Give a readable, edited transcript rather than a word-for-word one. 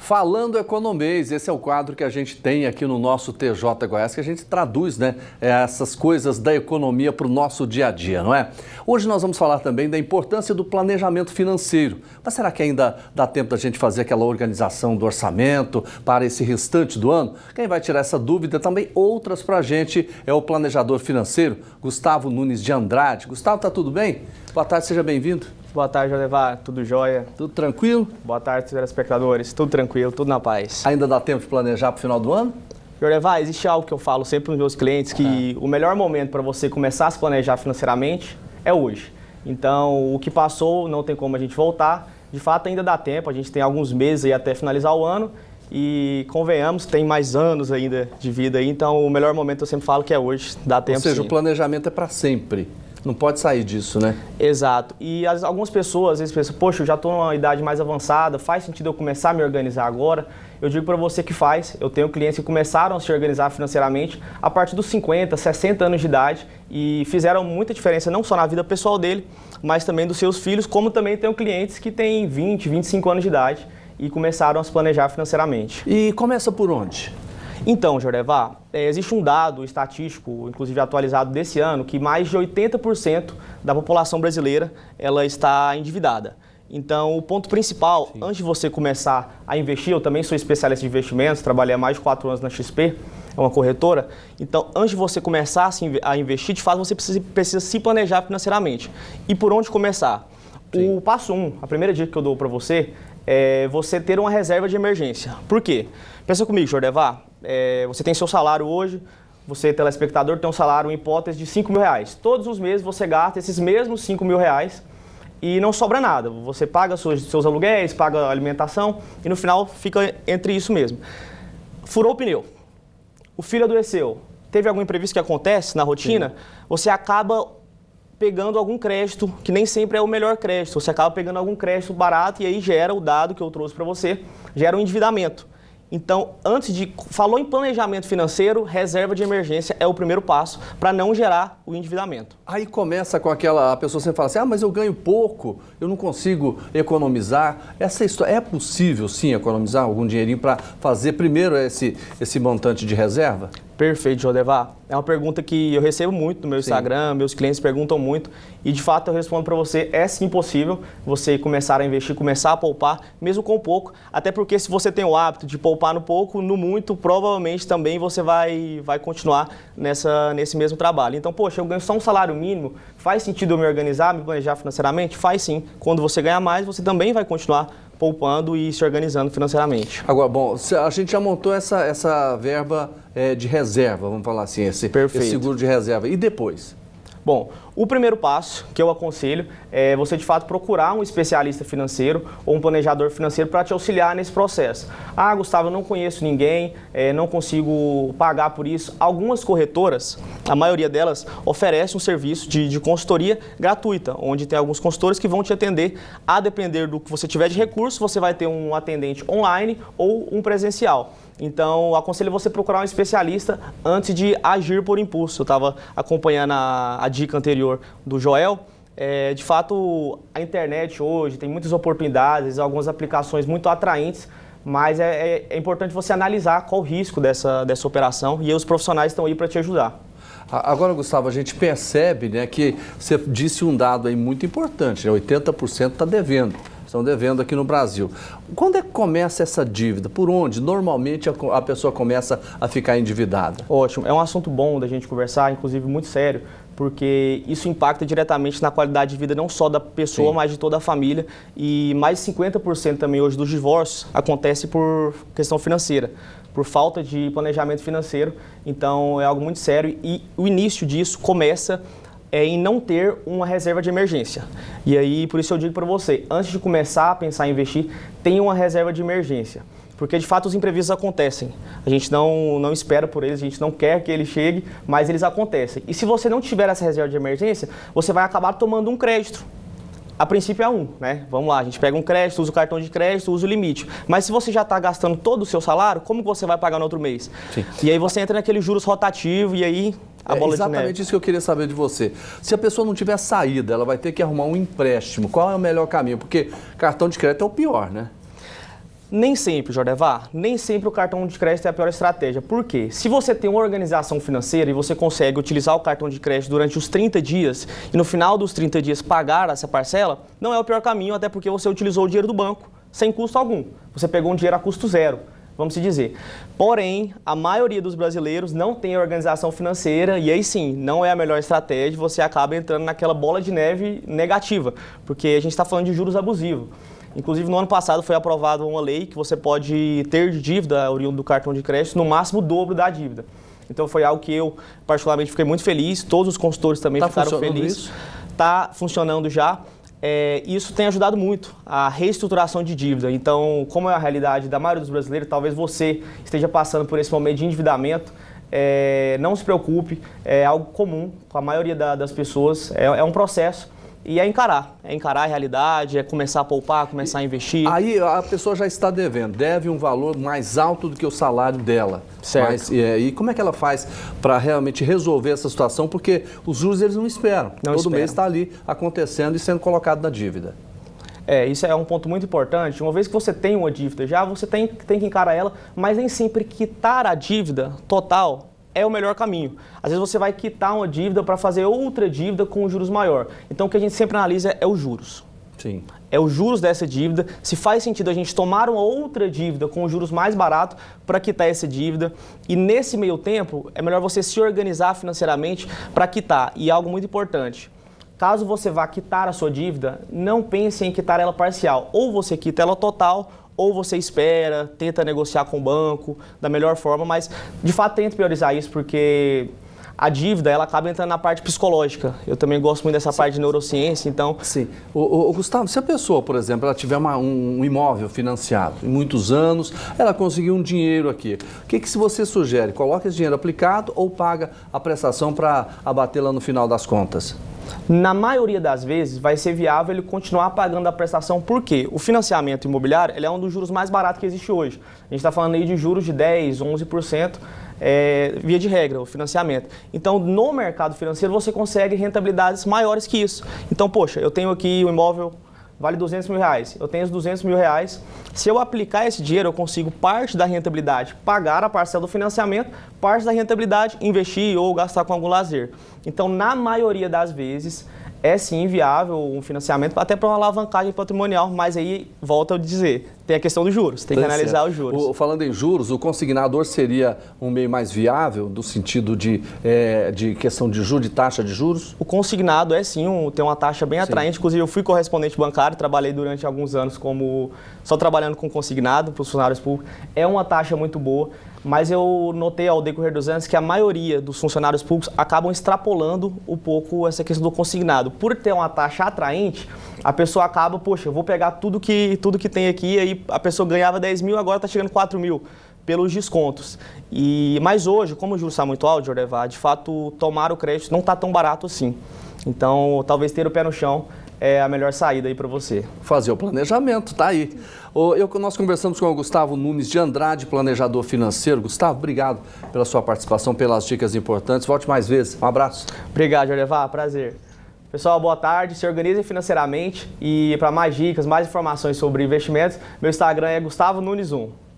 Falando Economês, esse é o quadro que a gente tem aqui no nosso TJ Goiás, que a gente traduz, essas coisas da economia para o nosso dia a dia, não é? Hoje nós vamos falar também da importância do planejamento financeiro. Mas será que ainda dá tempo da gente fazer aquela organização do orçamento para esse restante do ano? Quem vai tirar essa dúvida também, outras para a gente, é o planejador financeiro, Gustavo Nunes de Andrade. Gustavo, tá tudo bem? Boa tarde, seja bem-vindo. Boa tarde, Jodevar. Tudo jóia? Tudo tranquilo? Boa tarde, telespectadores. Tudo tranquilo, tudo na paz. Ainda dá tempo de planejar para o final do ano? Jodevar, existe algo que eu falo sempre para os meus clientes, que o melhor momento para você começar a se planejar financeiramente é hoje. Então, o que passou não tem como a gente voltar. De fato, ainda dá tempo. A gente tem alguns meses aí até finalizar o ano. E convenhamos, tem mais anos ainda de vida aí. Então, o melhor momento eu sempre falo que é hoje. Dá tempo, sim. Ou seja, o planejamento é para sempre. Não pode sair disso, né? Exato. E algumas pessoas às vezes pensam, poxa, eu já estou numa idade mais avançada, faz sentido eu começar a me organizar agora? Eu digo para você que faz. Eu tenho clientes que começaram a se organizar financeiramente a partir dos 50, 60 anos de idade e fizeram muita diferença não só na vida pessoal dele, mas também dos seus filhos, como também tenho clientes que têm 20, 25 anos de idade e começaram a se planejar financeiramente. E começa por onde? Então, Jodevar, existe um dado estatístico, inclusive atualizado desse ano, que mais de 80% da população brasileira ela está endividada. Então, o ponto principal, antes de você começar a investir, eu também sou especialista em investimentos, trabalhei há mais de 4 anos na XP, é uma corretora. Então, antes de você começar a investir, de fato, você precisa se planejar financeiramente. E por onde começar? Sim. O passo 1, a primeira dica que eu dou para você, é você ter uma reserva de emergência. Por quê? Pensa comigo, Jodevar. Você tem seu salário hoje, você, telespectador, tem um salário, em hipótese, de R$5.000. Todos os meses você gasta esses mesmos R$5.000 e não sobra nada. Você paga seus aluguéis, paga a alimentação e no final fica entre isso mesmo. Furou o pneu, o filho adoeceu, teve algum imprevisto que acontece na rotina, sim, você acaba pegando algum crédito, que nem sempre é o melhor crédito. Você acaba pegando algum crédito barato e aí gera o dado que eu trouxe para você, gera um endividamento. Então, falou em planejamento financeiro, reserva de emergência é o primeiro passo para não gerar o endividamento. Aí começa com a pessoa sempre fala assim, mas eu ganho pouco, eu não consigo economizar. Essa história, é possível sim economizar algum dinheirinho para fazer primeiro esse montante de reserva? Perfeito, Jodevar. É uma pergunta que eu recebo muito no meu Instagram, meus clientes perguntam muito e de fato eu respondo para você, é sim possível você começar a investir, começar a poupar, mesmo com pouco, até porque se você tem o hábito de poupar no pouco, no muito, provavelmente também você vai continuar nesse mesmo trabalho. Então, poxa, eu ganho só um salário mínimo, faz sentido eu me organizar, me planejar financeiramente? Faz sim. Quando você ganhar mais, você também vai continuar poupando e se organizando financeiramente. Agora, bom, a gente já montou essa verba de reserva, vamos falar assim, esse seguro de reserva. E depois? Bom, o primeiro passo que eu aconselho é você de fato procurar um especialista financeiro ou um planejador financeiro para te auxiliar nesse processo. Ah, Gustavo, eu não conheço ninguém, não consigo pagar por isso. Algumas corretoras, a maioria delas, oferece um serviço de consultoria gratuita, onde tem alguns consultores que vão te atender. A depender do que você tiver de recurso, você vai ter um atendente online ou um presencial. Então, aconselho você procurar um especialista antes de agir por impulso. Eu estava acompanhando a dica anterior do Joel. De fato, a internet hoje tem muitas oportunidades, algumas aplicações muito atraentes, mas é importante você analisar qual o risco dessa operação e os profissionais estão aí para te ajudar. Agora, Gustavo, a gente percebe, que você disse um dado aí muito importante, 80% está devendo. Estão devendo aqui no Brasil. Quando é que começa essa dívida? Por onde? Normalmente a pessoa começa a ficar endividada. Ótimo. É um assunto bom da gente conversar, inclusive muito sério, porque isso impacta diretamente na qualidade de vida não só da pessoa, sim, mas de toda a família. E mais de 50% também hoje dos divórcios acontece por questão financeira, por falta de planejamento financeiro. Então é algo muito sério e o início disso começa em não ter uma reserva de emergência. E aí, por isso eu digo para você, antes de começar a pensar em investir, tenha uma reserva de emergência. Porque, de fato, os imprevistos acontecem. A gente não espera por eles, a gente não quer que ele chegue, mas eles acontecem. E se você não tiver essa reserva de emergência, você vai acabar tomando um crédito. A princípio é Vamos lá, a gente pega um crédito, usa o cartão de crédito, usa o limite. Mas se você já está gastando todo o seu salário, como que você vai pagar no outro mês? Sim. E aí você entra naquele juros rotativo e aí a bola de neve. Exatamente isso que eu queria saber de você. Se a pessoa não tiver saída, ela vai ter que arrumar um empréstimo. Qual é o melhor caminho? Porque cartão de crédito é o pior, né? Nem sempre, Jordevar, nem sempre o cartão de crédito é a pior estratégia. Por quê? Se você tem uma organização financeira e você consegue utilizar o cartão de crédito durante os 30 dias e no final dos 30 dias pagar essa parcela, não é o pior caminho, até porque você utilizou o dinheiro do banco sem custo algum. Você pegou um dinheiro a custo zero, vamos se dizer. Porém, a maioria dos brasileiros não tem organização financeira e aí sim, não é a melhor estratégia, você acaba entrando naquela bola de neve negativa, porque a gente está falando de juros abusivos. Inclusive, no ano passado foi aprovada uma lei que você pode ter de dívida oriundo do cartão de crédito no máximo o dobro da dívida. Então, foi algo que eu, particularmente, fiquei muito feliz. Todos os consultores também ficaram felizes. Está funcionando já. Isso tem ajudado muito a reestruturação de dívida. Então, como é a realidade da maioria dos brasileiros, talvez você esteja passando por esse momento de endividamento. Não se preocupe, é algo comum com a maioria das pessoas. É um processo. E é encarar a realidade, é começar a poupar, começar a investir. Aí a pessoa já está devendo, deve um valor mais alto do que o salário dela. Certo. Mas, e como é que ela faz para realmente resolver essa situação? Porque os juros eles não esperam. Todo mês está ali acontecendo e sendo colocado na dívida. Isso é um ponto muito importante. Uma vez que você tem uma dívida já, você tem que encarar ela, mas nem sempre quitar a dívida total é o melhor caminho. Às vezes você vai quitar uma dívida para fazer outra dívida com juros maior. Então o que a gente sempre analisa é os juros. Sim. É os juros dessa dívida, se faz sentido a gente tomar uma outra dívida com juros mais baratos para quitar essa dívida. E nesse meio tempo, é melhor você se organizar financeiramente para quitar. E algo muito importante, caso você vá quitar a sua dívida, não pense em quitar ela parcial. Ou você quita ela total, ou você espera, tenta negociar com o banco da melhor forma, mas de fato tenta priorizar isso, porque a dívida ela acaba entrando na parte psicológica. Eu também gosto muito dessa parte de neurociência, então... Sim. Gustavo, se a pessoa, por exemplo, ela tiver um imóvel financiado em muitos anos, ela conseguiu um dinheiro aqui, o que se você sugere? Coloca esse dinheiro aplicado ou paga a prestação para abater lá no final das contas? Na maioria das vezes, vai ser viável ele continuar pagando a prestação, porque o financiamento imobiliário ele é um dos juros mais baratos que existe hoje. A gente está falando aí de juros de 10%, 11%, via de regra, o financiamento. Então, no mercado financeiro, você consegue rentabilidades maiores que isso. Então, poxa, eu tenho aqui o imóvel, vale R$200 mil, eu tenho os R$200 mil, se eu aplicar esse dinheiro, eu consigo parte da rentabilidade pagar a parcela do financiamento, parte da rentabilidade investir ou gastar com algum lazer. Então, na maioria das vezes, é sim viável um financiamento, até para uma alavancagem patrimonial, mas aí, volto a dizer, tem a questão dos juros, tem que analisar os juros. Falando em juros, o consignador seria um meio mais viável, do sentido de questão de juros, de taxa de juros? O consignado tem uma taxa bem atraente, inclusive eu fui correspondente bancário, trabalhei durante alguns anos só trabalhando com consignado para os funcionários públicos, é uma taxa muito boa. Mas eu notei ao decorrer dos anos que a maioria dos funcionários públicos acabam extrapolando um pouco essa questão do consignado. Por ter uma taxa atraente, a pessoa acaba, poxa, eu vou pegar tudo que tem aqui, aí a pessoa ganhava 10 mil, agora está chegando 4 mil pelos descontos. Mas hoje, como o juros está muito alto, Jordevar, de fato, tomar o crédito não está tão barato assim. Então, talvez ter o pé no chão é a melhor saída aí para você. Fazer o planejamento, tá aí. Nós conversamos com o Gustavo Nunes de Andrade, planejador financeiro. Gustavo, obrigado pela sua participação, pelas dicas importantes. Volte mais vezes. Um abraço. Obrigado, Jordevar. Prazer. Pessoal, boa tarde. Se organizem financeiramente e para mais dicas, mais informações sobre investimentos, meu Instagram é Gustavo Nunes 1.